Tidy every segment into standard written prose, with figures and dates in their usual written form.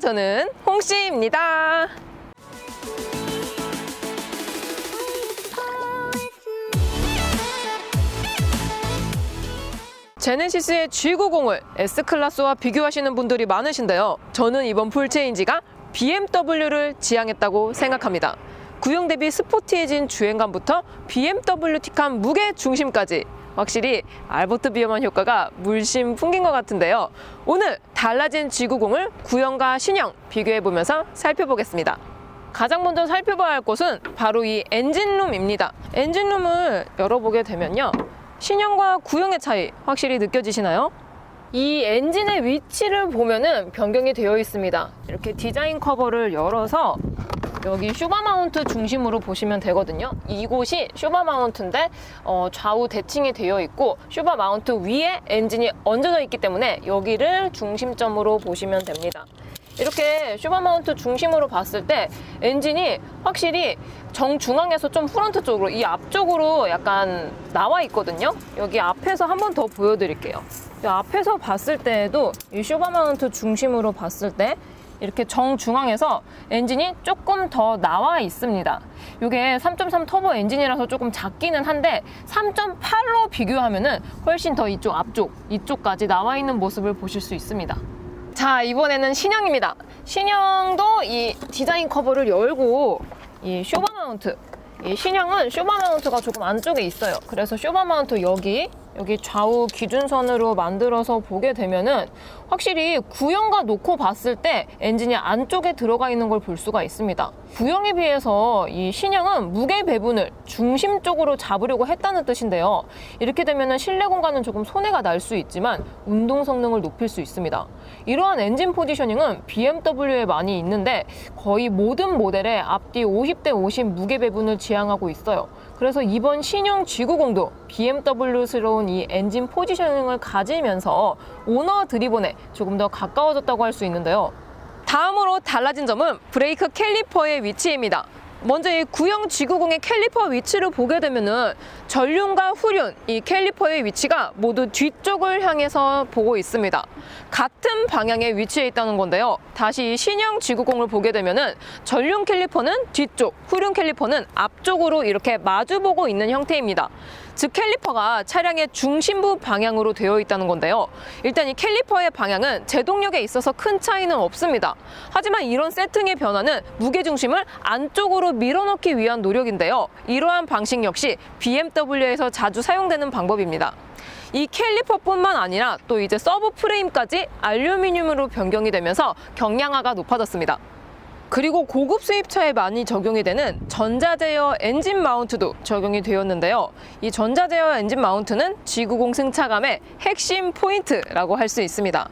저는 홍씨입니다. 제네시스의 G90을 S클래스와 비교하시는 분들이 많으신데요. 저는 이번 풀체인지가 BMW를 지향했다고 생각합니다. 구형 대비 스포티해진 주행감부터 BMW틱한 무게 중심까지 확실히 알버트 비어만 효과가 물씬 풍긴 것 같은데요. 오늘 달라진 G90을 구형과 신형 비교해보면서 살펴보겠습니다. 가장 먼저 살펴봐야 할 곳은 바로 이 엔진룸입니다. 엔진룸을 열어보게 되면요, 신형과 구형의 차이 확실히 느껴지시나요? 이 엔진의 위치를 보면은 변경이 되어 있습니다. 이렇게 디자인 커버를 열어서 여기 슈바 마운트 중심으로 보시면 되거든요. 이곳이 슈바 마운트인데 좌우 대칭이 되어 있고 슈바 마운트 위에 엔진이 얹어져 있기 때문에 여기를 중심점으로 보시면 됩니다. 이렇게 슈바 마운트 중심으로 봤을 때 엔진이 확실히 정중앙에서 좀 프론트 쪽으로, 이 앞쪽으로 약간 나와 있거든요. 여기 앞에서 한 번 더 보여드릴게요. 이 앞에서 봤을 때에도 이 슈바 마운트 중심으로 봤을 때 이렇게 정중앙에서 엔진이 조금 더 나와 있습니다. 이게 3.3 터보 엔진이라서 조금 작기는 한데 3.8로 비교하면은 훨씬 더 이쪽 앞쪽, 이쪽까지 나와 있는 모습을 보실 수 있습니다. 자, 이번에는 신형입니다. 신형도 이 디자인 커버를 열고 이 쇼바 마운트, 이 신형은 쇼바 마운트가 조금 안쪽에 있어요. 그래서 쇼바 마운트 여기 좌우 기준선으로 만들어서 보게 되면은 확실히 구형과 놓고 봤을 때 엔진이 안쪽에 들어가 있는 걸 볼 수가 있습니다. 구형에 비해서 이 신형은 무게 배분을 중심 쪽으로 잡으려고 했다는 뜻인데요. 이렇게 되면은 실내 공간은 조금 손해가 날 수 있지만 운동 성능을 높일 수 있습니다. 이러한 엔진 포지셔닝은 BMW에 많이 있는데 거의 모든 모델에 앞뒤 50대 50 무게 배분을 지향하고 있어요. 그래서 이번 신형 G90도 BMW스러운 이 엔진 포지셔닝을 가지면서 오너 드리본에 조금 더 가까워졌다고 할 수 있는데요. 다음으로 달라진 점은 브레이크 캘리퍼의 위치입니다. 먼저 이 구형 G90의 캘리퍼 위치를 보게 되면은 전륜과 후륜, 이 캘리퍼의 위치가 모두 뒤쪽을 향해서 보고 있습니다. 같은 방향에 위치해 있다는 건데요. 다시 이 신형 G90을 보게 되면은 전륜 캘리퍼는 뒤쪽, 후륜 캘리퍼는 앞쪽으로 이렇게 마주보고 있는 형태입니다. 즉 캘리퍼가 차량의 중심부 방향으로 되어 있다는 건데요. 일단 이 캘리퍼의 방향은 제동력에 있어서 큰 차이는 없습니다. 하지만 이런 세팅의 변화는 무게중심을 안쪽으로 밀어넣기 위한 노력인데요. 이러한 방식 역시 BMW에서 자주 사용되는 방법입니다. 이 캘리퍼뿐만 아니라 또 이제 서브 프레임까지 알루미늄으로 변경이 되면서 경량화가 높아졌습니다. 그리고 고급 수입차에 많이 적용이 되는 전자제어 엔진 마운트도 적용이 되었는데요. 이 전자제어 엔진 마운트는 G90 승차감의 핵심 포인트라고 할 수 있습니다.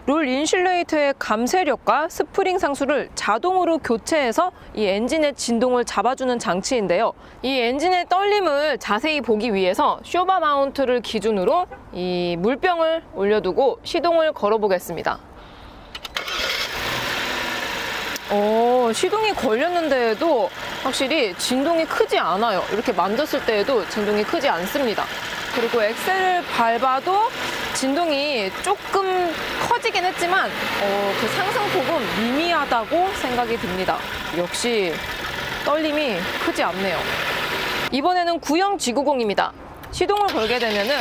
롤 인슐레이터의 감쇄력과 스프링 상수를 자동으로 교체해서 이 엔진의 진동을 잡아주는 장치인데요. 이 엔진의 떨림을 자세히 보기 위해서 쇼바 마운트를 기준으로 이 물병을 올려두고 시동을 걸어보겠습니다. 시동이 걸렸는데도 확실히 진동이 크지 않아요. 이렇게 만졌을 때에도 진동이 크지 않습니다. 그리고 엑셀을 밟아도 진동이 조금 커지긴 했지만 그 상승폭은 미미하다고 생각이 듭니다. 역시 떨림이 크지 않네요. 이번에는 구형 G90입니다. 시동을 걸게 되면은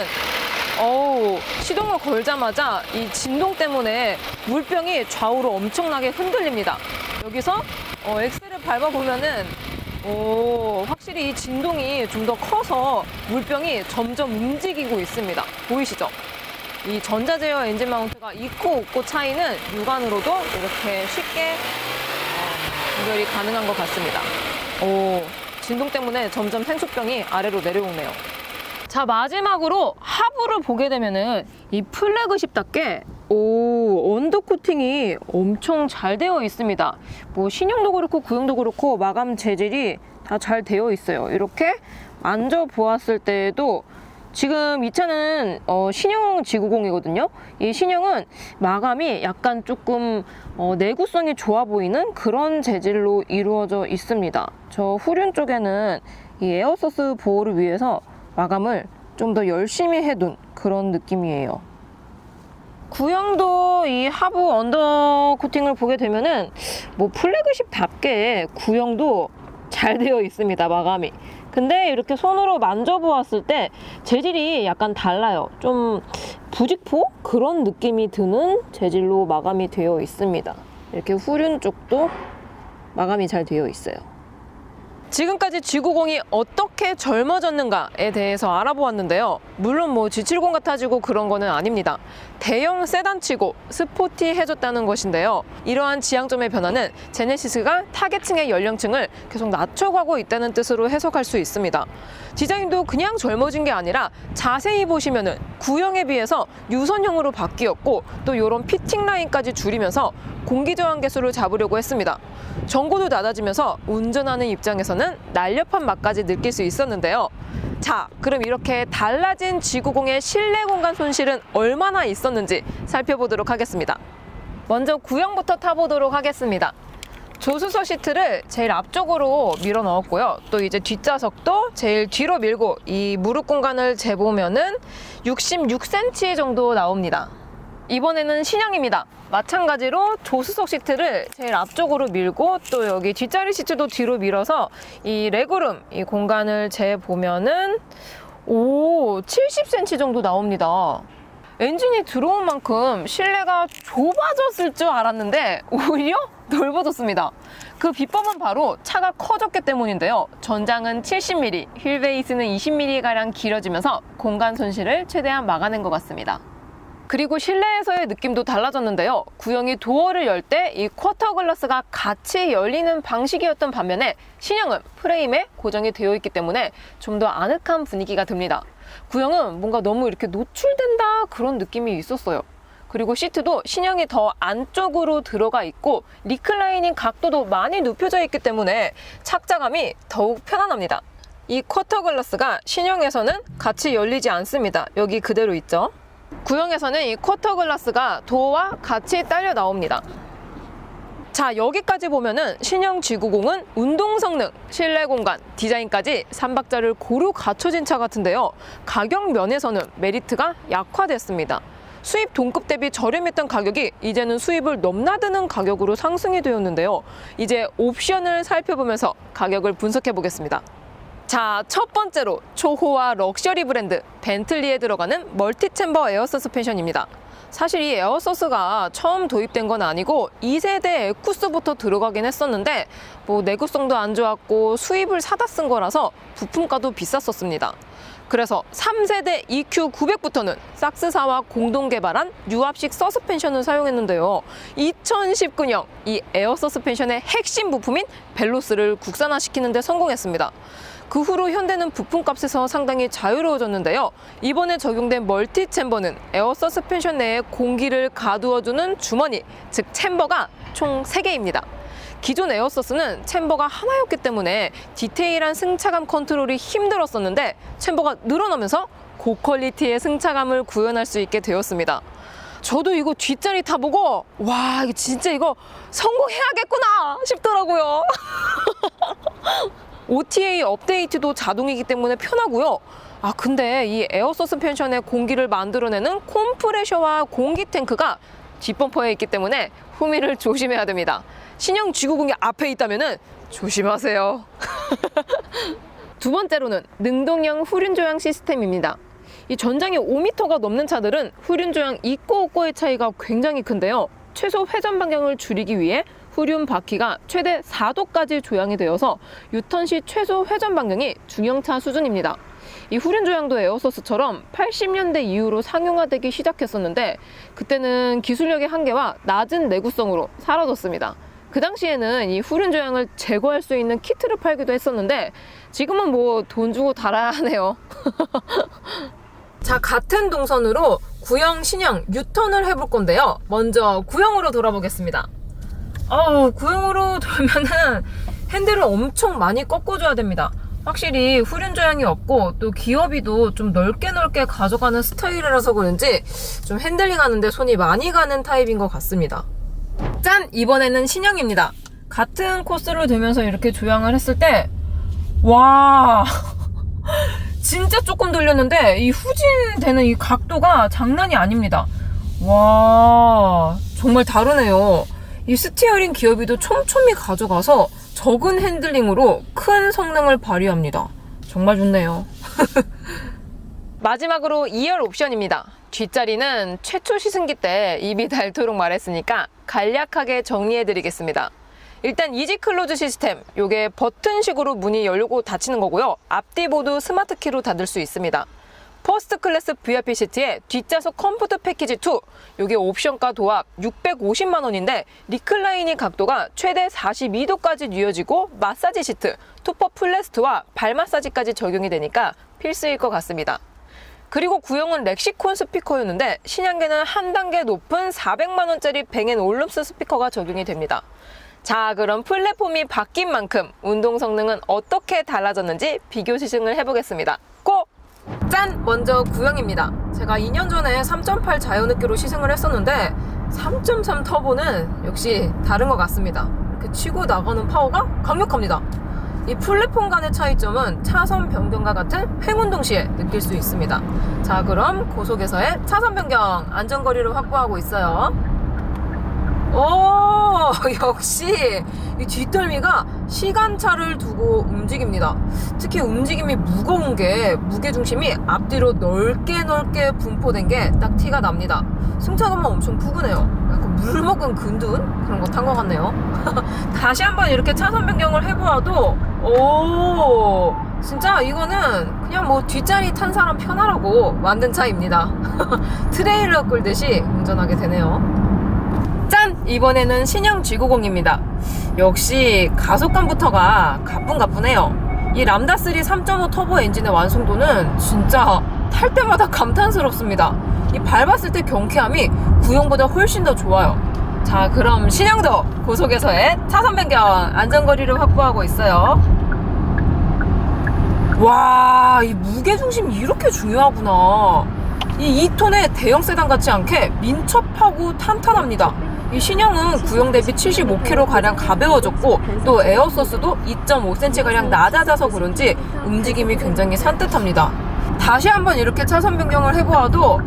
시동을 걸자마자 이 진동 때문에 물병이 좌우로 엄청나게 흔들립니다. 여기서 엑셀을 밟아보면은 확실히 이 진동이 좀 더 커서 물병이 점점 움직이고 있습니다. 보이시죠? 이 전자제어 엔진 마운트가 있고 없고 차이는 육안으로도 이렇게 쉽게 구별이 가능한 것 같습니다. 진동 때문에 점점 생수병이 아래로 내려오네요. 자, 마지막으로 하부를 보게 되면은 이 플래그십답게 언더 코팅이 엄청 잘 되어 있습니다. 뭐 신형도 그렇고 구형도 그렇고 마감 재질이 다 잘 되어 있어요. 이렇게 만져보았을 때에도 지금 이 차는 신형 G90이거든요. 이 신형은 마감이 약간 조금 내구성이 좋아 보이는 그런 재질로 이루어져 있습니다. 저 후륜 쪽에는 이 에어서스 보호를 위해서 마감을 좀 더 열심히 해둔 그런 느낌이에요. 구형도 이 하부 언더 코팅을 보게 되면은 뭐 플래그십답게 구형도 잘 되어 있습니다, 마감이. 근데 이렇게 손으로 만져보았을 때 재질이 약간 달라요. 좀 부직포? 그런 느낌이 드는 재질로 마감이 되어 있습니다. 이렇게 후륜 쪽도 마감이 잘 되어 있어요. 지금까지 G90이 어떻게 젊어졌는가에 대해서 알아보았는데요. 물론 뭐 G70 같아지고 그런 거는 아닙니다. 대형 세단치고 스포티해졌다는 것인데요. 이러한 지향점의 변화는 제네시스가 타겟층의 연령층을 계속 낮춰가고 있다는 뜻으로 해석할 수 있습니다. 디자인도 그냥 젊어진 게 아니라 자세히 보시면은 구형에 비해서 유선형으로 바뀌었고 또 이런 피팅 라인까지 줄이면서 공기 저항 개수를 잡으려고 했습니다. 전고도 낮아지면서 운전하는 입장에서는 날렵한 맛까지 느낄 수 있었는데요. 자, 그럼 이렇게 달라진 G90의 실내 공간 손실은 얼마나 있었는지 살펴보도록 하겠습니다. 먼저 구형부터 타보도록 하겠습니다. 조수석 시트를 제일 앞쪽으로 밀어 넣었고요. 또 이제 뒷좌석도 제일 뒤로 밀고 이 무릎 공간을 재보면은 66cm 정도 나옵니다. 이번에는 신형입니다. 마찬가지로 조수석 시트를 제일 앞쪽으로 밀고 또 여기 뒷자리 시트도 뒤로 밀어서 이 레그룸 이 공간을 재보면은 70cm 정도 나옵니다. 엔진이 들어온 만큼 실내가 좁아졌을 줄 알았는데 오히려 넓어졌습니다. 그 비법은 바로 차가 커졌기 때문인데요. 전장은 70mm, 휠베이스는 20mm가량 길어지면서 공간 손실을 최대한 막아낸 것 같습니다. 그리고 실내에서의 느낌도 달라졌는데요. 구형이 도어를 열 때 이 쿼터 글라스가 같이 열리는 방식이었던 반면에 신형은 프레임에 고정이 되어 있기 때문에 좀 더 아늑한 분위기가 듭니다. 구형은 뭔가 너무 이렇게 노출된다 그런 느낌이 있었어요. 그리고 시트도 신형이 더 안쪽으로 들어가 있고 리클라이닝 각도도 많이 눕혀져 있기 때문에 착자감이 더욱 편안합니다. 이 쿼터 글라스가 신형에서는 같이 열리지 않습니다. 여기 그대로 있죠. 구형에서는 이 쿼터 글라스가 도어와 같이 딸려 나옵니다. 자, 여기까지 보면은 신형 G90은 운동 성능, 실내 공간, 디자인까지 3박자를 고루 갖춰진 차 같은데요. 가격 면에서는 메리트가 약화됐습니다. 수입 동급 대비 저렴했던 가격이 이제는 수입을 넘나드는 가격으로 상승이 되었는데요. 이제 옵션을 살펴보면서 가격을 분석해 보겠습니다. 자, 첫 번째로 초호화 럭셔리 브랜드 벤틀리에 들어가는 멀티챔버 에어 서스펜션입니다. 사실 이 에어 서스가 처음 도입된 건 아니고 2세대 에쿠스부터 들어가긴 했었는데 뭐 내구성도 안 좋았고 수입을 사다 쓴 거라서 부품가도 비쌌었습니다. 그래서 3세대 EQ900부터는 삭스사와 공동 개발한 유압식 서스펜션을 사용했는데요. 2019년 이 에어 서스펜션의 핵심 부품인 벨로스를 국산화시키는 데 성공했습니다. 그 후로 현대는 부품값에서 상당히 자유로워졌는데요. 이번에 적용된 멀티 챔버는 에어 서스펜션 내에 공기를 가두어주는 주머니, 즉 챔버가 총 3개입니다. 기존 에어서스는 챔버가 하나였기 때문에 디테일한 승차감 컨트롤이 힘들었었는데 챔버가 늘어나면서 고퀄리티의 승차감을 구현할 수 있게 되었습니다. 저도 이거 뒷자리 타보고 와, 이거 진짜 이거 성공해야겠구나 싶더라고요. OTA 업데이트도 자동이기 때문에 편하고요. 아, 근데 이 에어 서스펜션에 공기를 만들어내는 콤프레셔와 공기 탱크가 뒷범퍼에 있기 때문에 후미를 조심해야 됩니다. 신형 G90이 앞에 있다면 조심하세요. 두 번째로는 능동형 후륜 조향 시스템입니다. 이 전장이 5m가 넘는 차들은 후륜 조향 있고 없고의 차이가 굉장히 큰데요. 최소 회전 반경을 줄이기 위해 후륜 바퀴가 최대 4도까지 조향이 되어서 유턴 시 최소 회전 반경이 중형차 수준입니다. 이 후륜 조향도 에어서스처럼 80년대 이후로 상용화되기 시작했었는데 그때는 기술력의 한계와 낮은 내구성으로 사라졌습니다. 그 당시에는 이 후륜 조향을 제거할 수 있는 키트를 팔기도 했었는데 지금은 뭐 돈 주고 달아야 하네요. 자, 같은 동선으로 구형, 신형, 유턴을 해볼 건데요. 먼저 구형으로 돌아보겠습니다. 구형으로 돌면은 핸들을 엄청 많이 꺾어줘야 됩니다. 확실히 후륜 조향이 없고 또 기어비도 좀 넓게 가져가는 스타일이라서 그런지 좀 핸들링 하는데 손이 많이 가는 타입인 것 같습니다. 짠! 이번에는 신형입니다. 같은 코스를 돌면서 이렇게 조향을 했을 때 와, 진짜 조금 돌렸는데 이 후진되는 이 각도가 장난이 아닙니다. 와, 정말 다르네요. 이 스티어링 기어비도 촘촘히 가져가서 적은 핸들링으로 큰 성능을 발휘합니다. 정말 좋네요. 마지막으로 2열 옵션입니다. 뒷자리는 최초 시승기 때 입이 닳도록 말했으니까 간략하게 정리해드리겠습니다. 일단 이지 클로즈 시스템, 요게 버튼식으로 문이 열리고 닫히는 거고요. 앞뒤 모두 스마트 키로 닫을 수 있습니다. 퍼스트 클래스 VIP 시트에 뒷좌석 컴포트 패키지 2, 요게 옵션가 도합 650만 원인데 리클라이닝 각도가 최대 42도까지 뉘어지고 마사지 시트, 투퍼 플레스트와 발 마사지까지 적용이 되니까 필수일 것 같습니다. 그리고 구형은 렉시콘 스피커였는데 신형계는 한 단계 높은 400만 원짜리 뱅앤올룸스 스피커가 적용이 됩니다. 자, 그럼 플랫폼이 바뀐 만큼 운동 성능은 어떻게 달라졌는지 비교 시승을 해보겠습니다. 고! 짠! 먼저 구형입니다. 제가 2년 전에 3.8 자연흡기로 시승을 했었는데 3.3 터보는 역시 다른 것 같습니다. 이렇게 치고 나가는 파워가 강력합니다. 이 플랫폼 간의 차이점은 차선 변경과 같은 횡운 동시에 느낄 수 있습니다. 자, 그럼 고속에서의 차선 변경, 안전거리를 확보하고 있어요. 오, 역시 이 뒷덜미가 시간차를 두고 움직입니다. 특히 움직임이 무거운 게 무게중심이 앞뒤로 넓게 분포된 게 딱 티가 납니다. 승차감만 엄청 푸근해요. 약간 물 먹은 근둔 그런 거 탄 것 같네요. 다시 한번 이렇게 차선 변경을 해보아도 오, 진짜 이거는 그냥 뭐 뒷자리 탄 사람 편하라고 만든 차입니다. 트레일러 끌듯이 운전하게 되네요. 짠! 이번에는 신형 G90입니다. 역시 가속감부터가 가뿐해요. 이 람다3 3.5 터보 엔진의 완성도는 진짜 탈 때마다 감탄스럽습니다. 이 밟았을 때 경쾌함이 구형보다 훨씬 더 좋아요. 자, 그럼 신형도 고속에서의 차선 변경, 안전거리를 확보하고 있어요. 와, 이 무게중심이 이렇게 중요하구나. 이 2톤의 대형 세단 같지 않게 민첩하고 탄탄합니다. 이 신형은 구형 대비 75kg가량 가벼워졌고 또 에어소스도 2.5cm가량 낮아져서 그런지 움직임이 굉장히 산뜻합니다. 다시 한번 이렇게 차선 변경을 해보아도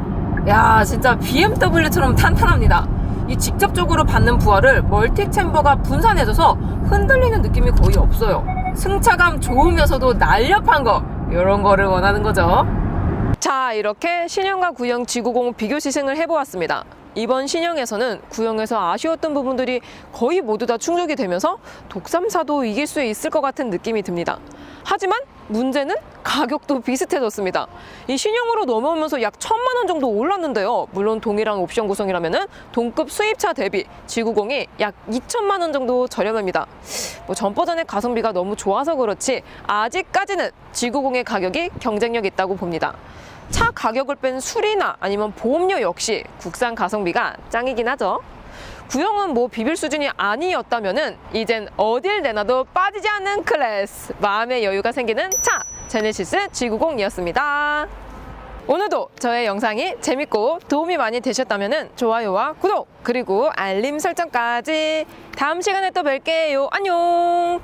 야, 진짜 BMW처럼 탄탄합니다. 이 직접적으로 받는 부하를 멀티 챔버가 분산해져서 흔들리는 느낌이 거의 없어요. 승차감 좋으면서도 날렵한 거, 이런 거를 원하는 거죠. 자, 이렇게 신형과 구형 G90 비교 시승을 해보았습니다. 이번 신형에서는 구형에서 아쉬웠던 부분들이 거의 모두 다 충족이 되면서 독삼사도 이길 수 있을 것 같은 느낌이 듭니다. 하지만 문제는 가격도 비슷해졌습니다. 이 신형으로 넘어오면서 약 1,000만 원 정도 올랐는데요. 물론 동일한 옵션 구성이라면 동급 수입차 대비 G90이 약 2,000만 원 정도 저렴합니다. 전 버전의 가성비가 너무 좋아서 그렇지 아직까지는 G90의 가격이 경쟁력 있다고 봅니다. 차 가격을 뺀 수리나 아니면 보험료 역시 국산 가성비가 짱이긴 하죠. 구형은 뭐 비빌 수준이 아니었다면은 이젠 어딜 내놔도 빠지지 않는 클래스, 마음의 여유가 생기는 차, 제네시스 G90이었습니다. 오늘도 저의 영상이 재밌고 도움이 많이 되셨다면은 좋아요와 구독, 그리고 알림 설정까지. 다음 시간에 또 뵐게요. 안녕.